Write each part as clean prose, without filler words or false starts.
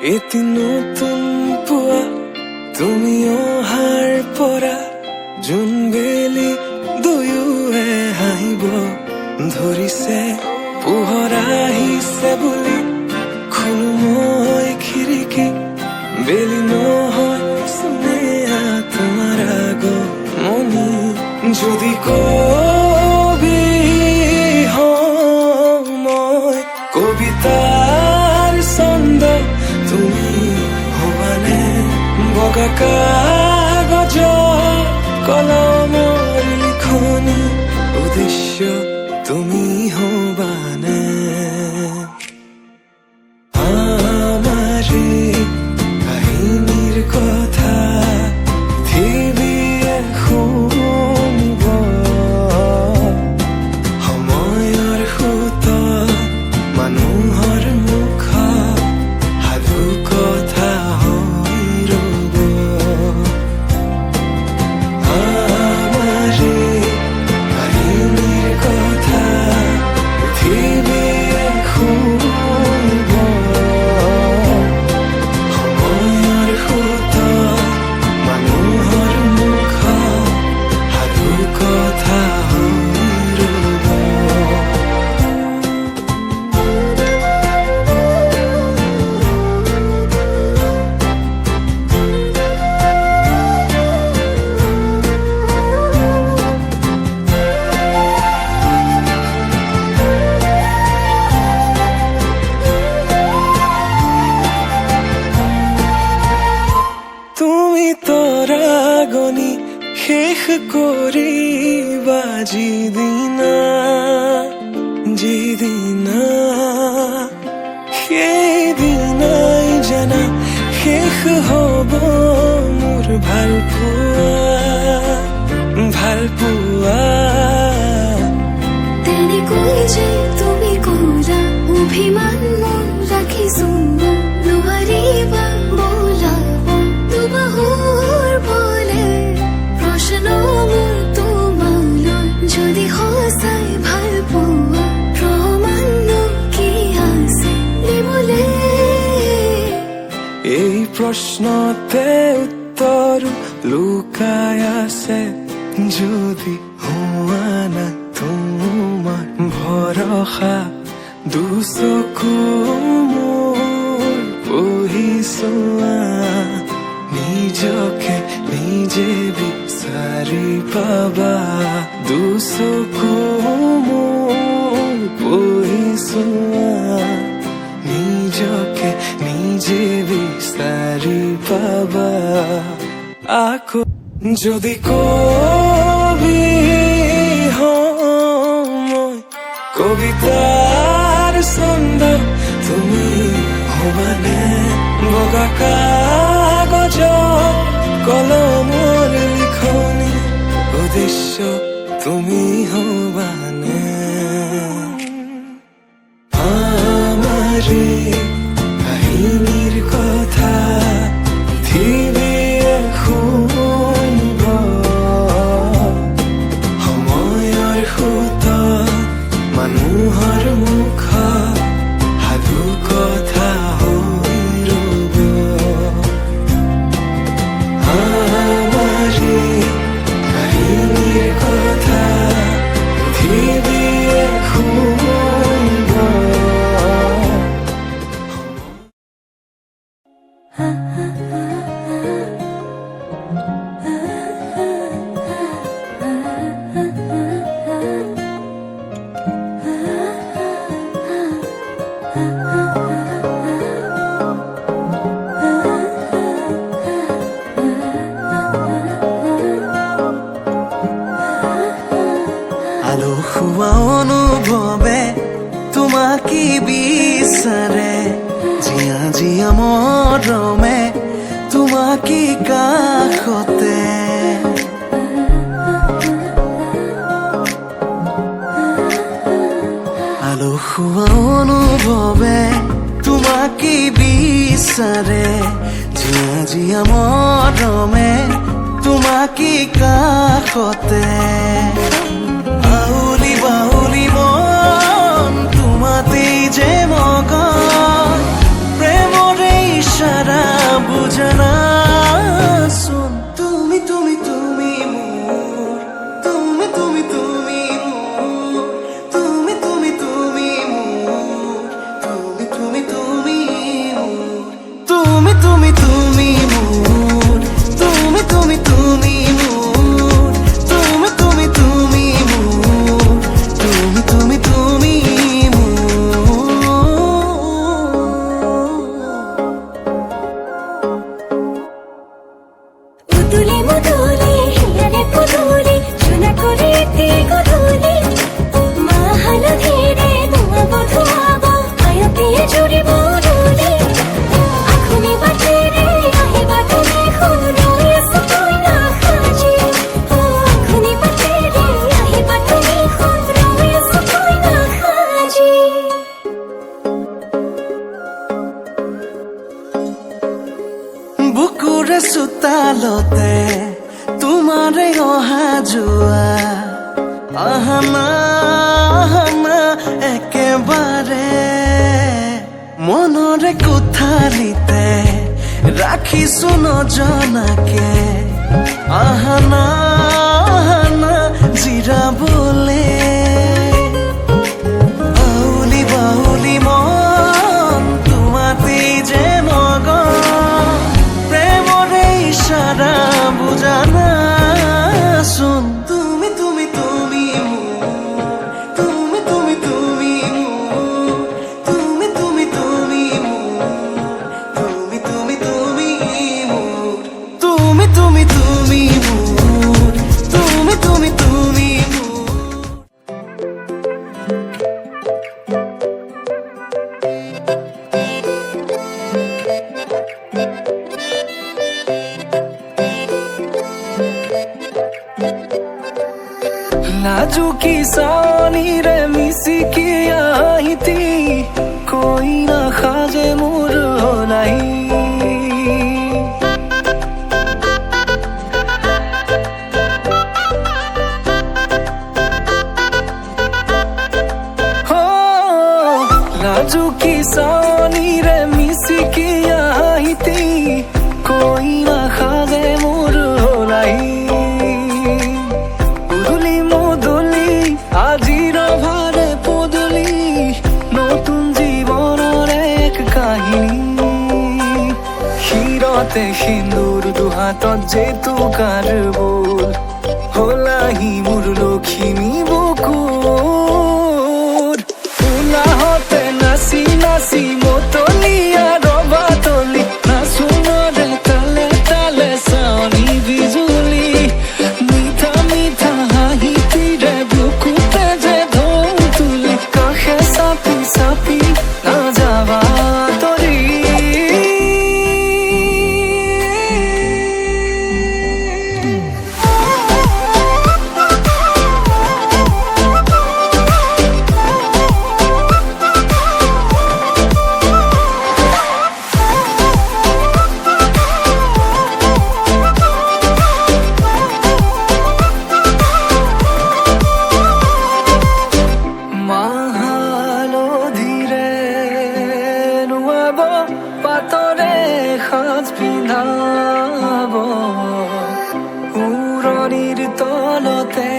এটি নতুন পুৱা তুমি অহাৰ পৰা জোনবেলি দুয়োৱে হাঁহিব ধৰিছে পোহৰ আহিছে বুলি খোলো মই খিৰিকী বেলি নহয় চুমীয়া তোমাৰ আগমনি যদি কবি মই কবিতাৰ ছন্দ তুমি হবানে বগা কাগজ কলমৰ লিখনি উদ্দেশ্য তুমি হবানে আমাৰে কাহিনীৰ কথা পৃথিৱীয়ে শুনিব সময়ৰ সোঁত মানুহৰ মুখ সাধু কথা হৈ ৰব আমাৰে কাহিনীৰ কথা পৃথিৱীয়ে শুনিব সময়ৰ সোঁত মানুহৰ মুখ সাধু কথা হৈ ৰব তুমি তৰাগনি শেষ কৰিবা যিদিনা সেইদিনাই জানা শেষ হ'ব মোৰ ভাল পোৱা তেনেকৈ যে তুমি কৰা অভিমান মন ৰাখিছো নোৱাৰিবা বোলাব দুবাহুৰ বলে প্ৰশ্ন মোৰ তোমালৈ যদি সঁচাই ভাল পোৱা প্ৰমাণ কি আছে দিবলে এই প্ৰশ্নতে উত্তৰ লুকাই আছে যদি হোৱা না তোমাৰ ভৰসা দুচকু মোৰ পঢ়িছোৱা নিজকে নিজে বিচাৰি পাবা দুচকু মোৰ পঢ়িছোৱা নিজকে নিজে বিচাৰি পাবা আকৌ যদি কবি মই কবিতাৰ ছন্দ তুমি হবানে বগা কাগজ কলমৰ লিখনি উদ্দেশ্য তুমি হবানে আমাৰে কাহিনীৰ কথা পৃথিৱীয়ে শুনিব সময়ৰ সোঁত মানুহৰ মুখ সাধু কথা হৈ ৰব আমাৰে কাহিনীৰ কথা পৃথিৱীয়ে শুনিব আলসুৱা অনুভৱে তোমাকে বিচাৰে জিয়া জিয়া মৰমে তোমাকে কাষতে আলসুৱা অনুভৱে তোমাকে বিচাৰে জিয়া জিয়া মৰমে তোমাকে কাষতে আউলি বাউলি মন তোমাতেই যে মগন প্ৰেমৰে যে চোতালতে তোমাৰে অহা যোৱা আহানা আহানা একেবাৰে মনৰে কোঠালিতে ৰাখিছো নজনাকে আহানা আহানা জিৰাবলে বাউলি বাউলি মন তোমাতেই যে মগন প্ৰেমৰে ইশাৰা বুজানা চোন তুমি তুমি তুমি মোৰ তুমি তুমি তুমি মোৰ তুমি তুমি তুমি মোৰ তুমি তুমি তুমি মোৰ তুমি তুমি তুমি মোৰ তুমি তুমি তুমি মোৰ নাজুকি চাৱনিৰে মিচিকি আহিতি কৈ নাখাজে মোৰ নাই নাজুকি চাৱনিৰে মিচিকি আহিতি কৈ নাখাজে মোৰ নাই আজিৰ ভাৰে পদূলি নতুন জীৱনৰ এক কাহিনী শিৰতে সিন্দুৰ দুহাতত জেতুকাৰ বোল হলাহি মোৰ লখিমী বুকুৰ উলাহতে নাচি নাচি মতলীয়া ৰবাতলি নাচোনৰে তালে তালে চাৱনি বিজুলি মিঠা মিঠা হাঁহিতিৰে বুকুতে যে ঢৌ তুলি কাষে চাপি চাপি নাযাবা তৰি মাহালধিৰে নুৱাব পাতৰে সাজ পিন্ধাব উৰণিৰ তলতে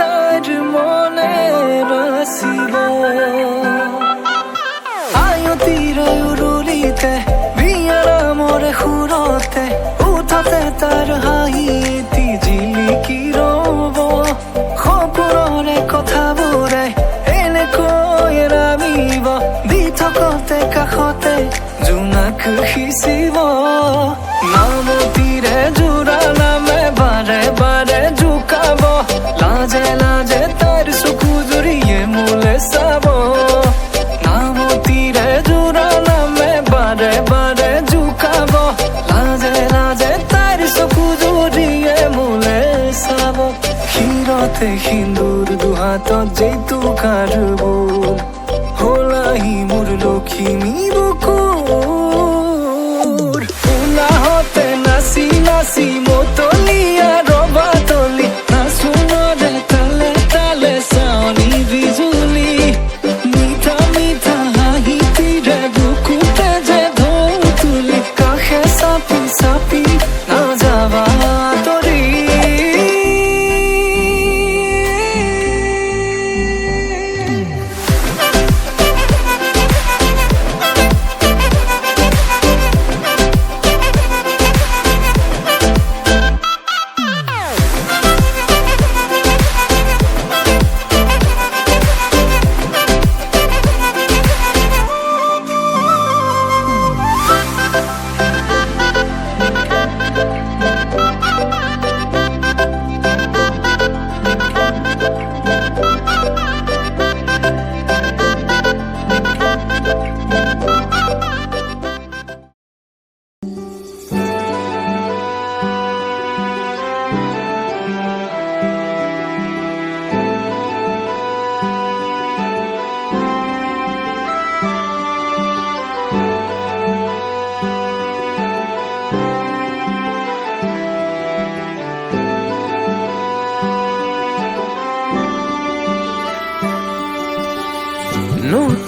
তাইৰ মনে নাচিব আয়তিৰ উৰুলিতে বিয়াৰামৰে সুৰতে উঠতে তাৰ হাঁহি এটি জিলিকি ৰব সপোনৰে কথাবোৰে এনেকৈ নামিব দি থকতে কাষতে জোনাক সিঁচিব নামতিৰে জোৰা নামে বাৰে বাৰে জোকাব লাজে লাজে তাইৰ চকু জুৰিয়ে মোলে চাব নামতিৰে জোৰা নামে বাৰে বাৰে জোকাব লাজে লাজে তাইৰ চকু জুৰিয়ে মোলে চাব শিৰতে সিন্দুৰ দুহাতত জেতুকাৰ বোল হলাহি মোৰ লখিমী বুকুৰ উলাহতে নাচি নাচি মতলীয়া ৰবাতলি নাচোনৰে তালে তালে চাৱনি বিজুলি মিঠা মিঠা হাঁহিতিৰে বুকুতে যে ঢৌ তুলি কাষে চাপি চাপি নাযাবা তৰি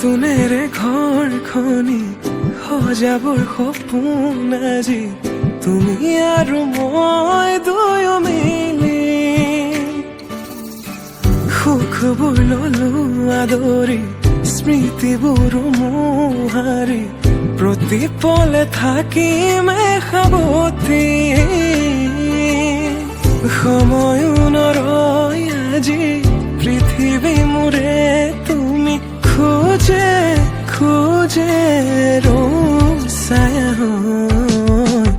নতুনেৰে ঘৰখনি সজাবৰ সপোন আজি তুমি আৰু মই দুয়ো মিলি সুখবোৰ ললো আদৰি স্মৃতিবোৰ মোহাৰি প্ৰতি পলে থাকিমে সাৱতি সময়ো নৰয় আজি পৃথিৱী মোৰে তুমি খোজে খোজে ৰৌচায়া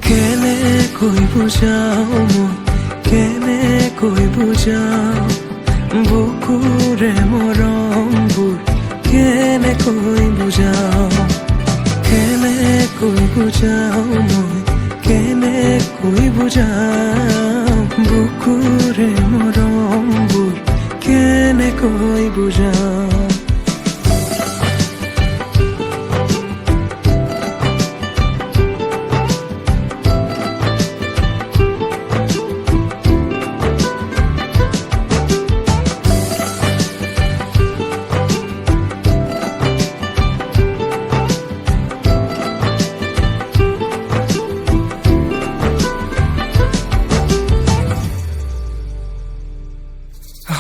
কেনেকৈ বুজাও মই কেনেকৈ বুজাও বুকুৰে মৰমবোৰ কেনেকৈ বুজাও কেনেকৈ বুজাও মই কেনেকৈ বুজাও বুকুৰে মৰমবোৰ কেনেকৈ বুজাও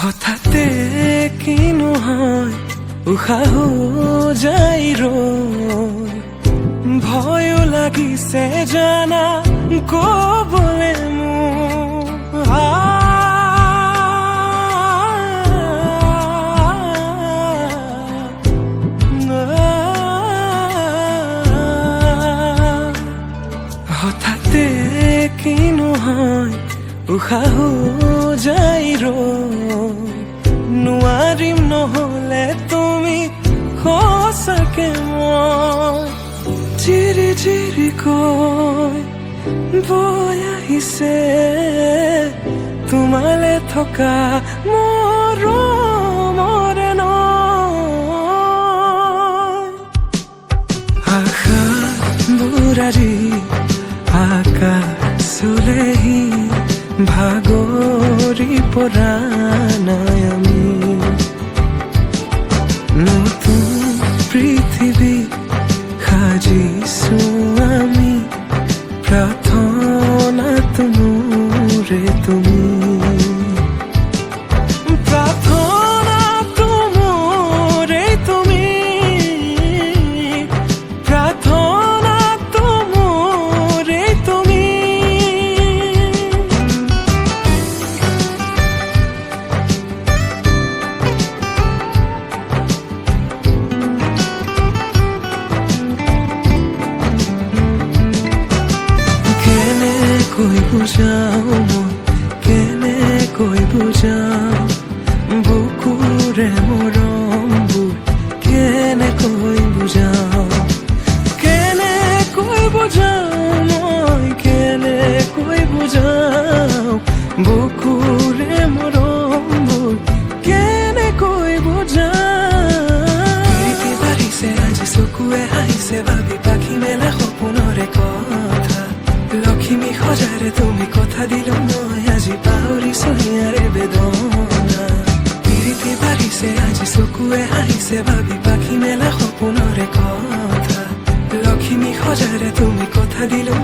হঠাতে কিনো হয় উশাহ যাই ৰৈ ভয়ো লাগিছে জানা কবলে হঠাতে কিনো হয় উশাহ যাই নোৱাৰিম নহলে তুমি সঁচাকে মই চিৰি চিৰি কৈ বৈ আহিছে তোমালে থকা মৰমৰে আশা বুঢ়াৰী আকাশলেহি ভাগৰি পৰা নাই আমি নতুন পৃথিৱী সাজিছো আমি প্ৰাৰ্থনাটো মোৰে তুমি প্ৰাৰ্থনাটো মোৰে তুমি প্ৰাৰ্থনাটো মোৰে তুমি কেনেকৈ বুজাও মই কেনেকৈ বুজাও বুকুৰে মৰমবোৰ কেনেকৈ বুজাও কেনেকৈ বুজাও মই কেনেকৈ বুজাও বুকুৰে মৰমবোৰ কেনেকৈ বুজাও বাঢ়িছে আজি চকুৱে হাঁহিছে ভাবি পাখি মেলা সপোনৰে কথা লক্ষ্মী সজাৰে তুমি কথা দিলো মই আজি পাহৰিছো হিয়াৰে বেদনা প্ৰীতি বাঢ়িছে আজি চকুৱে হাঁহিছে ভাবি পাখি মেলা সপোনৰে কথা লক্ষ্মী সজাৰে তুমি কথা দিলো